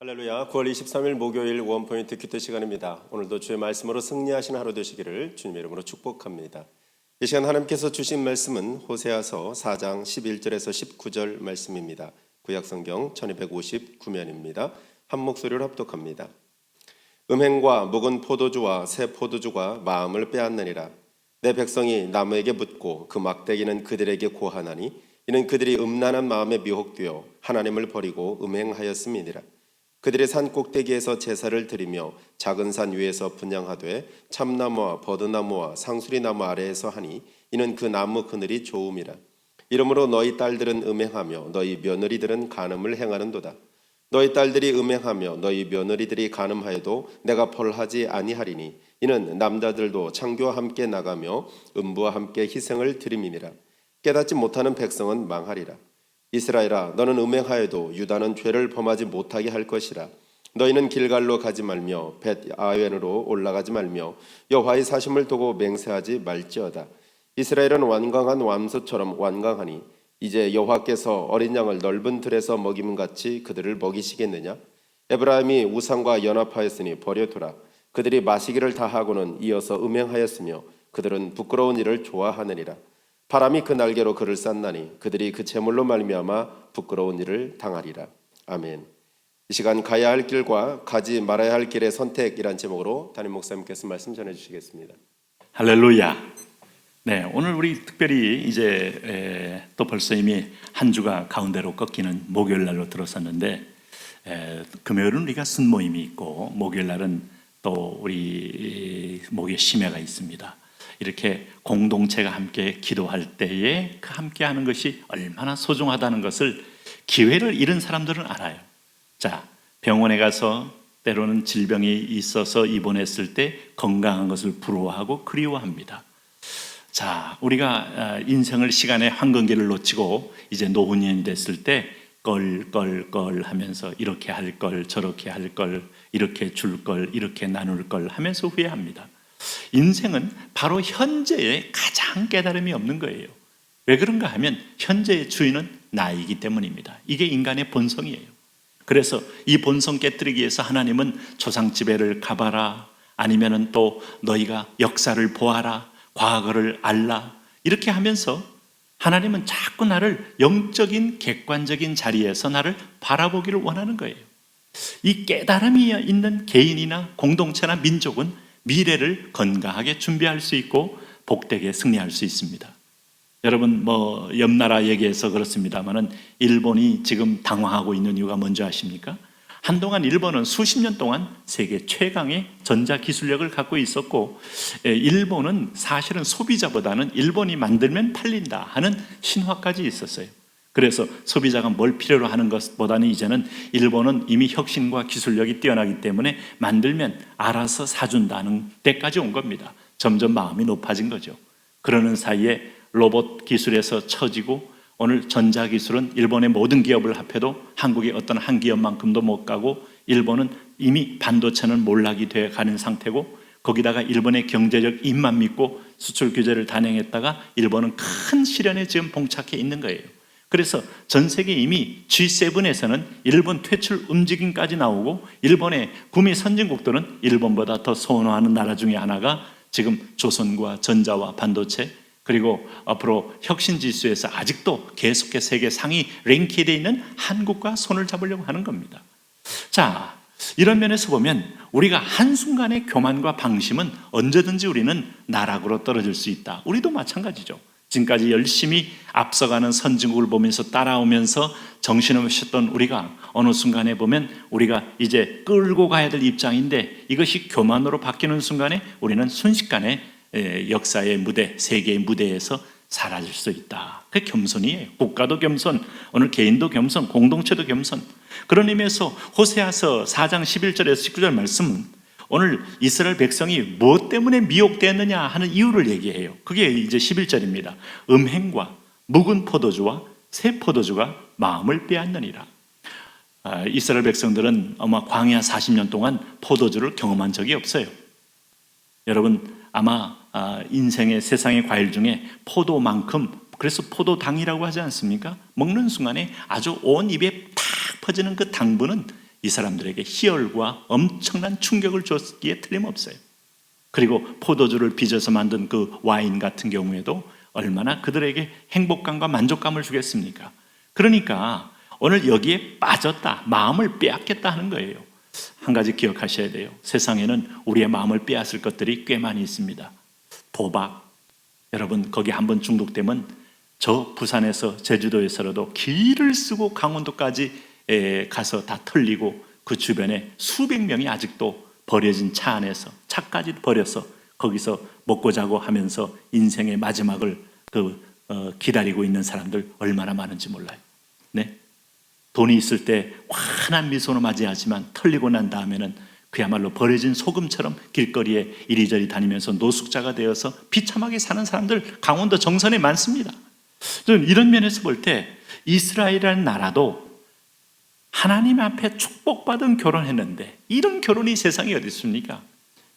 할렐루야. 9월 23일 목요일 원포인트 큐티 시간입니다. 오늘도 주의 말씀으로 승리하시는 하루 되시기를 주님의 이름으로 축복합니다. 이 시간 하나님께서 주신 말씀은 호세아서 4장 11절에서 19절 말씀입니다. 구약성경 1259면입니다. 한 목소리로 합독합니다. 음행과 묵은 포도주와 새 포도주가 마음을 빼앗느니라. 내 백성이 나무에게 붙고 그 막대기는 그들에게 고하나니 이는 그들이 음란한 마음에 미혹되어 하나님을 버리고 음행하였음이니라. 그들이 산 꼭대기에서 제사를 드리며 작은 산 위에서 분향하되 참나무와 버드나무와 상수리나무 아래에서 하니 이는 그 나무 그늘이 좋음이라. 이러므로 너희 딸들은 음행하며 너희 며느리들은 간음을 행하는도다. 너희 딸들이 음행하며 너희 며느리들이 간음하여도 내가 벌하지 아니하리니 이는 남자들도 창교와 함께 나가며 음부와 함께 희생을 드림이니라. 깨닫지 못하는 백성은 망하리라. 이스라엘아, 너는 음행하여도 유다는 죄를 범하지 못하게 할 것이라. 너희는 길갈로 가지 말며 벳 아웬으로 올라가지 말며 여호와의 사심을 두고 맹세하지 말지어다. 이스라엘은 완강한 왬소처럼 완강하니 이제 여호와께서 어린 양을 넓은 들에서 먹임같이 그들을 먹이시겠느냐? 에브라임이 우상과 연합하였으니 버려두라. 그들이 마시기를 다하고는 이어서 음행하였으며 그들은 부끄러운 일을 좋아하느니라. 바람이 그 날개로 그를 쌌나니 그들이 그 재물로 말미암아 부끄러운 일을 당하리라. 아멘. 이 시간 가야 할 길과 가지 말아야 할 길의 선택이란 제목으로 담임 목사님께서 말씀 전해주시겠습니다. 할렐루야. 네, 오늘 우리 특별히 이제 또 벌써 이미 한 주가 가운데로 꺾이는 목요일 날로 들어섰는데 금요일은 우리가 순모임이 있고 목요일 날은 또 우리 목요 심야가 있습니다. 이렇게 공동체가 함께 기도할 때에 그 함께 하는 것이 얼마나 소중하다는 것을 기회를 잃은 사람들은 알아요. 자, 병원에 가서 때로는 질병이 있어서 입원했을 때 건강한 것을 부러워하고 그리워합니다. 자, 우리가 인생을 시간의 황금기를 놓치고 이제 노년이 됐을 때 껄껄껄 하면서 이렇게 할 걸, 저렇게 할 걸, 이렇게 줄 걸, 이렇게 나눌 걸 하면서 후회합니다. 인생은 바로 현재에 가장 깨달음이 없는 거예요. 왜 그런가 하면 현재의 주인은 나이기 때문입니다. 이게 인간의 본성이에요. 그래서 이 본성 깨뜨리기 위해서 하나님은 조상지배를 가봐라, 아니면은 또 너희가 역사를 보아라, 과거를 알라, 이렇게 하면서 하나님은 자꾸 나를 영적인 객관적인 자리에서 나를 바라보기를 원하는 거예요. 이 깨달음이 있는 개인이나 공동체나 민족은 미래를 건강하게 준비할 수 있고 복되게 승리할 수 있습니다. 여러분 옆 나라 얘기해서 그렇습니다만은 일본이 지금 당황하고 있는 이유가 뭔지 아십니까? 한동안 일본은 수십 년 동안 세계 최강의 전자기술력을 갖고 있었고 일본은 사실은 소비자보다는 일본이 만들면 팔린다 하는 신화까지 있었어요. 그래서 소비자가 뭘 필요로 하는 것보다는 이제는 일본은 이미 혁신과 기술력이 뛰어나기 때문에 만들면 알아서 사준다는 때까지 온 겁니다. 점점 마음이 높아진 거죠. 그러는 사이에 로봇 기술에서 처지고 오늘 전자기술은 일본의 모든 기업을 합해도 한국의 어떤 한 기업만큼도 못 가고 일본은 이미 반도체는 몰락이 되어 가는 상태고 거기다가 일본의 경제적 입만 믿고 수출 규제를 단행했다가 일본은 큰 시련에 지금 봉착해 있는 거예요. 그래서 전 세계 이미 G7에서는 일본 퇴출 움직임까지 나오고 일본의 구미 선진국들은 일본보다 더 선호하는 나라 중에 하나가 지금 조선과 전자와 반도체 그리고 앞으로 혁신지수에서 아직도 계속해서 세계 상위 랭킹에 있는 한국과 손을 잡으려고 하는 겁니다. 자, 이런 면에서 보면 우리가 한순간의 교만과 방심은 언제든지 우리는 나락으로 떨어질 수 있다. 우리도 마찬가지죠. 지금까지 열심히 앞서가는 선진국을 보면서 따라오면서 정신없었던 우리가 어느 순간에 보면 우리가 이제 끌고 가야 될 입장인데 이것이 교만으로 바뀌는 순간에 우리는 순식간에 역사의 무대, 세계의 무대에서 사라질 수 있다. 그게 겸손이에요. 국가도 겸손, 오늘 개인도 겸손, 공동체도 겸손. 그런 의미에서 호세아서 4장 11절에서 19절 말씀은 오늘 이스라엘 백성이 무엇 때문에 미혹되었느냐 하는 이유를 얘기해요. 그게 이제 11절입니다. 음행과 묵은 포도주와 새 포도주가 마음을 빼앗느니라. 이스라엘 백성들은 아마 광야 40년 동안 포도주를 경험한 적이 없어요. 여러분 아마 인생의 세상의 과일 중에 포도만큼, 그래서 포도당이라고 하지 않습니까? 먹는 순간에 아주 온 입에 탁 퍼지는 그 당분은 이 사람들에게 희열과 엄청난 충격을 줬기에 틀림없어요. 그리고 포도주를 빚어서 만든 그 와인 같은 경우에도 얼마나 그들에게 행복감과 만족감을 주겠습니까? 그러니까 오늘 여기에 빠졌다, 마음을 빼앗겠다 하는 거예요. 한 가지 기억하셔야 돼요. 세상에는 우리의 마음을 빼앗을 것들이 꽤 많이 있습니다. 도박, 여러분 거기 한번 중독되면 저 부산에서 제주도에서라도 길을 쓰고 강원도까지 가서 다 털리고 그 주변에 수백 명이 아직도 버려진 차 안에서 차까지 버려서 거기서 먹고 자고 하면서 인생의 마지막을 기다리고 있는 사람들 얼마나 많은지 몰라요. 네? 돈이 있을 때 환한 미소로 맞이하지만 털리고 난 다음에는 그야말로 버려진 소금처럼 길거리에 이리저리 다니면서 노숙자가 되어서 비참하게 사는 사람들 강원도 정선에 많습니다. 저는 이런 면에서 볼 때 이스라엘이라는 나라도 하나님 앞에 축복받은 결혼했는데 이런 결혼이 세상에 어디 있습니까?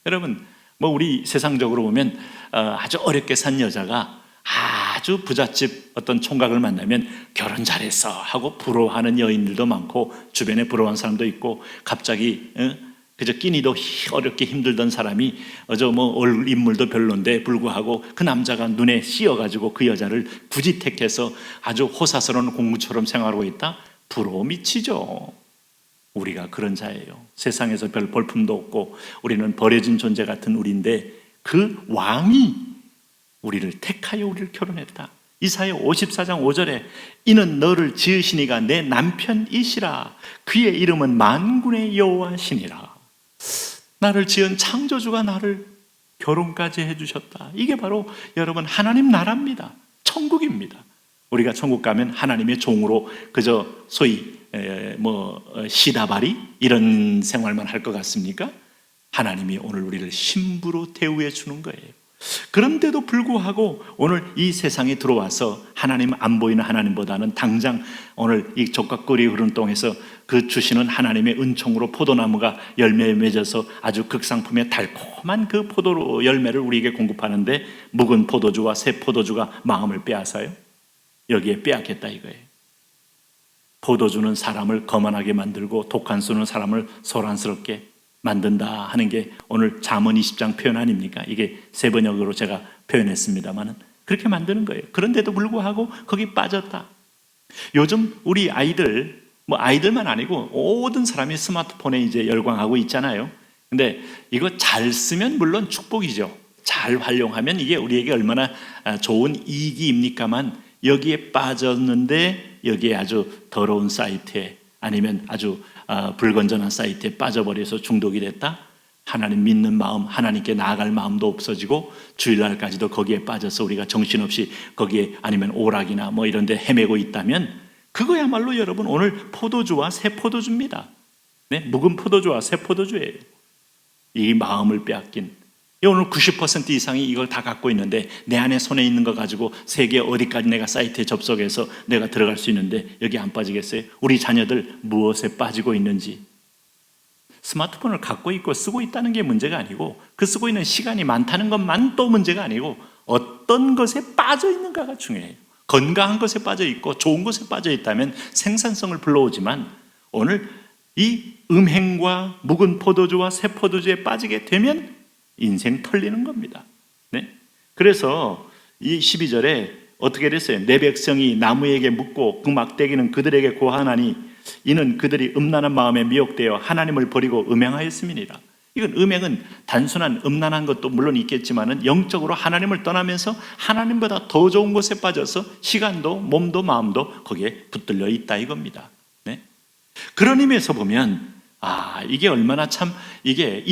여러분 뭐 우리 세상적으로 보면 아주 어렵게 산 여자가 아주 부잣집 어떤 총각을 만나면 결혼 잘했어 하고 부러워하는 여인들도 많고 주변에 부러워하는 사람도 있고 갑자기 그저 끼니도 어렵게 힘들던 사람이 얼굴 인물도 별론데 불구하고 그 남자가 눈에 씌어가지고 그 여자를 굳이 택해서 아주 호사스러운 공주처럼 생활하고 있다? 부러워 미치죠. 우리가 그런 자예요. 세상에서 별 볼품도 없고 우리는 버려진 존재 같은 우리인데 그 왕이 우리를 택하여 우리를 결혼했다. 이사야 54장 5절에 이는 너를 지으시니가 내 남편이시라. 그의 이름은 만군의 여호와시니라. 나를 지은 창조주가 나를 결혼까지 해주셨다. 이게 바로 여러분 하나님 나라입니다. 천국입니다. 우리가 천국 가면 하나님의 종으로 그저 소위 시다바리 이런 생활만 할 것 같습니까? 하나님이 오늘 우리를 신부로 대우해 주는 거예요. 그런데도 불구하고 오늘 이 세상에 들어와서 하나님 안 보이는 하나님보다는 당장 오늘 이 족각거리 흐르는 땅에서 그 주시는 하나님의 은총으로 포도나무가 열매에 맺어서 아주 극상품의 달콤한 그 포도 열매를 우리에게 공급하는데 묵은 포도주와 새 포도주가 마음을 빼앗아요. 여기에 빼앗겠다 이거예요. 포도주는 사람을 거만하게 만들고 독한 술은 사람을 소란스럽게 만든다 하는 게 오늘 잠언 20장 표현 아닙니까? 이게 세 번역으로 제가 표현했습니다만 그렇게 만드는 거예요. 그런데도 불구하고 거기 빠졌다. 요즘 우리 아이들 아이들만 아니고 모든 사람이 스마트폰에 이제 열광하고 있잖아요. 근데 이거 잘 쓰면 물론 축복이죠. 잘 활용하면 이게 우리에게 얼마나 좋은 이익입니까만 여기에 빠졌는데 여기에 아주 더러운 사이트에 아니면 아주 불건전한 사이트에 빠져버려서 중독이 됐다? 하나님 믿는 마음, 하나님께 나아갈 마음도 없어지고 주일날까지도 거기에 빠져서 우리가 정신없이 거기에 아니면 오락이나 이런 데 헤매고 있다면 그거야말로 여러분 오늘 포도주와 새 포도주입니다. 네? 묵은 포도주와 새 포도주예요. 이 마음을 빼앗긴 오늘 90% 이상이 이걸 다 갖고 있는데 내 안에 손에 있는 거 가지고 세계 어디까지 내가 사이트에 접속해서 내가 들어갈 수 있는데 여기 안 빠지겠어요? 우리 자녀들 무엇에 빠지고 있는지 스마트폰을 갖고 있고 쓰고 있다는 게 문제가 아니고 그 쓰고 있는 시간이 많다는 것만 또 문제가 아니고 어떤 것에 빠져 있는가가 중요해요. 건강한 것에 빠져 있고 좋은 것에 빠져 있다면 생산성을 불러오지만 오늘 이 음행과 묵은 포도주와 새 포도주에 빠지게 되면 인생 털리는 겁니다. 네? 그래서 이 12절에 어떻게 됐어요? 내 백성이 나무에게 묻고 그 막대기는 그들에게 고하나니 이는 그들이 음란한 마음에 미혹되어 하나님을 버리고 음행하였음이니라. 이건 음행은 단순한 음란한 것도 물론 있겠지만은 영적으로 하나님을 떠나면서 하나님보다 더 좋은 곳에 빠져서 시간도 몸도 마음도 거기에 붙들려 있다 이겁니다. 네? 그런 의미에서 보면 이게 얼마나 참 이게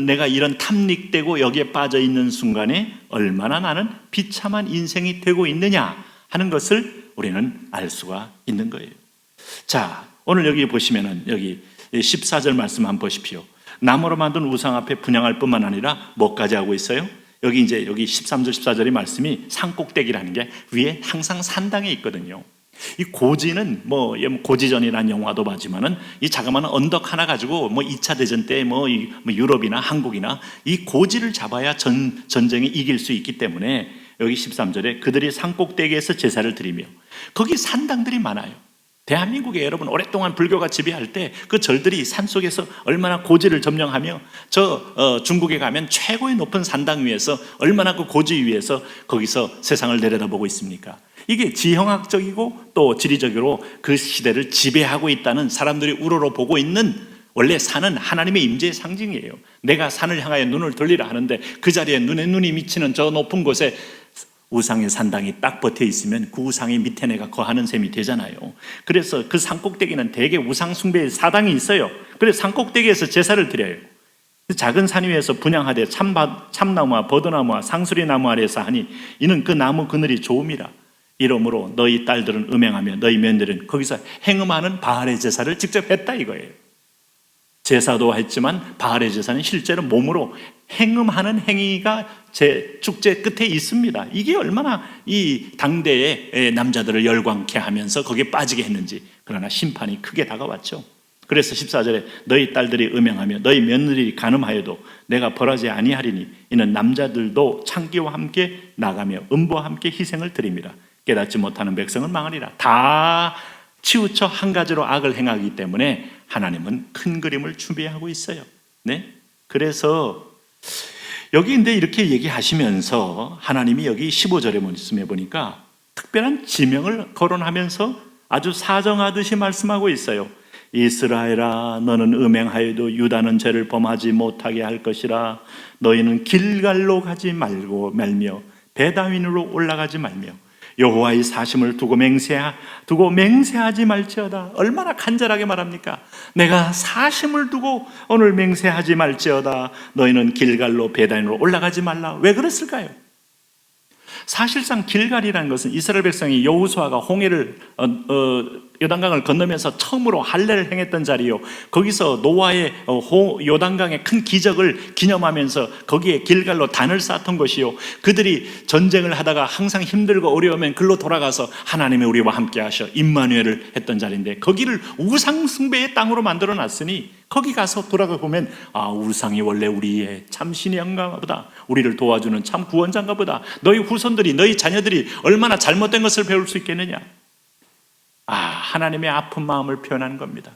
내가 이런 탐닉되고 여기에 빠져 있는 순간에 얼마나 나는 비참한 인생이 되고 있느냐 하는 것을 우리는 알 수가 있는 거예요. 자, 오늘 여기 보시면은 여기 14절 말씀 한번 보십시오. 나무로 만든 우상 앞에 분향할 뿐만 아니라 뭐까지 하고 있어요? 여기 13절 14절의 말씀이 산꼭대기라는 게 위에 항상 산당에 있거든요. 이 고지는 고지전이라는 영화도 봤지만은 이 자그마한 언덕 하나 가지고 2차 대전 때 유럽이나 한국이나 이 고지를 잡아야 전쟁에 이길 수 있기 때문에 여기 13절에 그들이 산꼭대기에서 제사를 드리며 거기 산당들이 많아요. 대한민국에 여러분 오랫동안 불교가 지배할 때 그 절들이 산속에서 얼마나 고지를 점령하며 중국에 가면 최고의 높은 산당 위에서 얼마나 그 고지 위에서 거기서 세상을 내려다보고 있습니까? 이게 지형학적이고 또 지리적으로 그 시대를 지배하고 있다는 사람들이 우러러 보고 있는, 원래 산은 하나님의 임재의 상징이에요. 내가 산을 향하여 눈을 돌리라 하는데 그 자리에 눈이 미치는 저 높은 곳에 우상의 산당이 딱 버텨 있으면 그 우상의 밑에 내가 거하는 셈이 되잖아요. 그래서 그 산꼭대기는 대개 우상 숭배의 사당이 있어요. 그래서 산꼭대기에서 제사를 드려요. 작은 산 위에서 분향하되 참나무와 버드나무와 상수리나무 아래서 하니 이는 그 나무 그늘이 좋음이라. 이러므로 너희 딸들은 음행하며 너희 며느리는 거기서 행음하는 바알의 제사를 직접 했다 이거예요. 제사도 했지만 바알의 제사는 실제로 몸으로 행음하는 행위가 제 축제 끝에 있습니다. 이게 얼마나 이 당대의 남자들을 열광케 하면서 거기에 빠지게 했는지. 그러나 심판이 크게 다가왔죠. 그래서 14절에 너희 딸들이 음행하며 너희 며느리 간음하여도 내가 벌하지 아니하리니 이는 남자들도 창기와 함께 나가며 음부와 함께 희생을 드림이라. 깨닫지 못하는 백성은 망하리라. 다 치우쳐 한 가지로 악을 행하기 때문에 하나님은 큰 그림을 준비하고 있어요. 네? 그래서 여기 근데 이렇게 얘기하시면서 하나님이 여기 15절에 말씀해 보니까 특별한 지명을 거론하면서 아주 사정하듯이 말씀하고 있어요. 이스라엘아 너는 음행하여도 유다는 죄를 범하지 못하게 할 것이라. 너희는 길갈로 가지 말며 베다윈으로 올라가지 말며 여호와의 사심을 두고 맹세하지 말지어다. 얼마나 간절하게 말합니까? 내가 사심을 두고 오늘 맹세하지 말지어다. 너희는 길갈로 베다인으로 올라가지 말라. 왜 그랬을까요? 사실상 길갈이라는 것은 이스라엘 백성이 여호수아가 홍해를 요단강을 건너면서 처음으로 할례를 행했던 자리요. 거기서 노아의 요단강의 큰 기적을 기념하면서 거기에 길갈로 단을 쌓았던 것이요. 그들이 전쟁을 하다가 항상 힘들고 어려우면 글로 돌아가서 하나님이 우리와 함께 하셔 임마누엘을 했던 자리인데 거기를 우상 숭배의 땅으로 만들어 놨으니 거기 가서 돌아가 보면 우상이 원래 우리의 참 신이인가 보다. 우리를 도와주는 참 구원자인가 보다. 너희 후손들이 너희 자녀들이 얼마나 잘못된 것을 배울 수 있겠느냐. 하나님의 아픈 마음을 표현한 겁니다.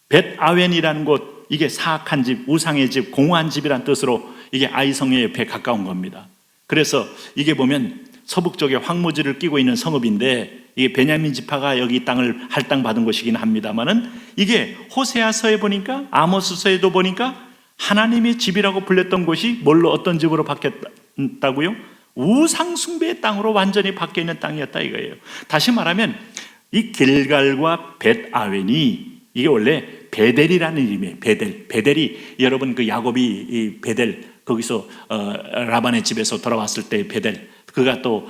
벳아웬이라는 곳, 이게 사악한 집, 우상의 집, 공허한 집이란 뜻으로 이게 아이성의 옆에 가까운 겁니다. 그래서 이게 보면 서북쪽에 황무지를 끼고 있는 성읍인데 이게 베냐민 지파가 여기 땅을 할당받은 곳이긴 합니다만은 이게 호세아서에 보니까 아모스서에도 보니까 하나님의 집이라고 불렸던 곳이 뭘로 어떤 집으로 바뀌었다고요? 우상 숭배의 땅으로 완전히 바뀌어 있는 땅이었다 이거예요. 다시 말하면 이 길갈과 벳아웬이 이게 원래 베델이라는 이름이에요. 베델이 여러분 그 야곱이 이 베델 거기서 라반의 집에서 돌아왔을 때 베델, 그가 또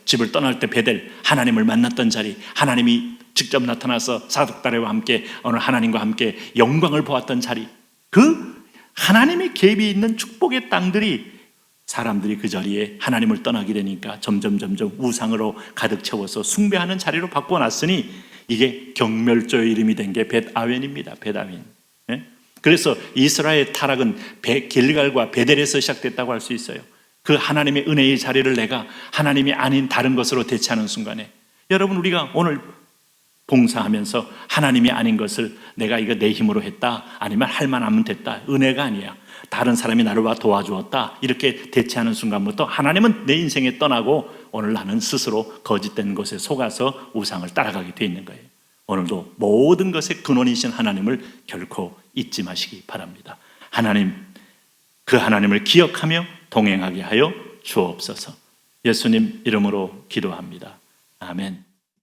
집을 떠날 때 베델, 하나님을 만났던 자리, 하나님이 직접 나타나서 사독다리와 함께 오늘 하나님과 함께 영광을 보았던 자리, 그 하나님의 계획이 있는 축복의 땅들이 사람들이 그 자리에 하나님을 떠나게 되니까 점점 우상으로 가득 채워서 숭배하는 자리로 바꿔놨으니 이게 경멸조의 이름이 된 게 벳아웬입니다. 벳아웬. 그래서 이스라엘의 타락은 길갈과 베델에서 시작됐다고 할 수 있어요. 그 하나님의 은혜의 자리를 내가 하나님이 아닌 다른 것으로 대체하는 순간에 여러분 우리가 오늘 봉사하면서 하나님이 아닌 것을 내가 이거 내 힘으로 했다 아니면 할 만하면 됐다, 은혜가 아니야, 다른 사람이 나를 도와주었다 이렇게 대체하는 순간부터 하나님은 내 인생에 떠나고 오늘 나는 스스로 거짓된 것에 속아서 우상을 따라가게 돼 있는 거예요. 오늘도 모든 것의 근원이신 하나님을 결코 잊지 마시기 바랍니다. 하나님, 그 하나님을 기억하며 동행하게 하여 주옵소서. 예수님 이름으로 기도합니다. 아멘.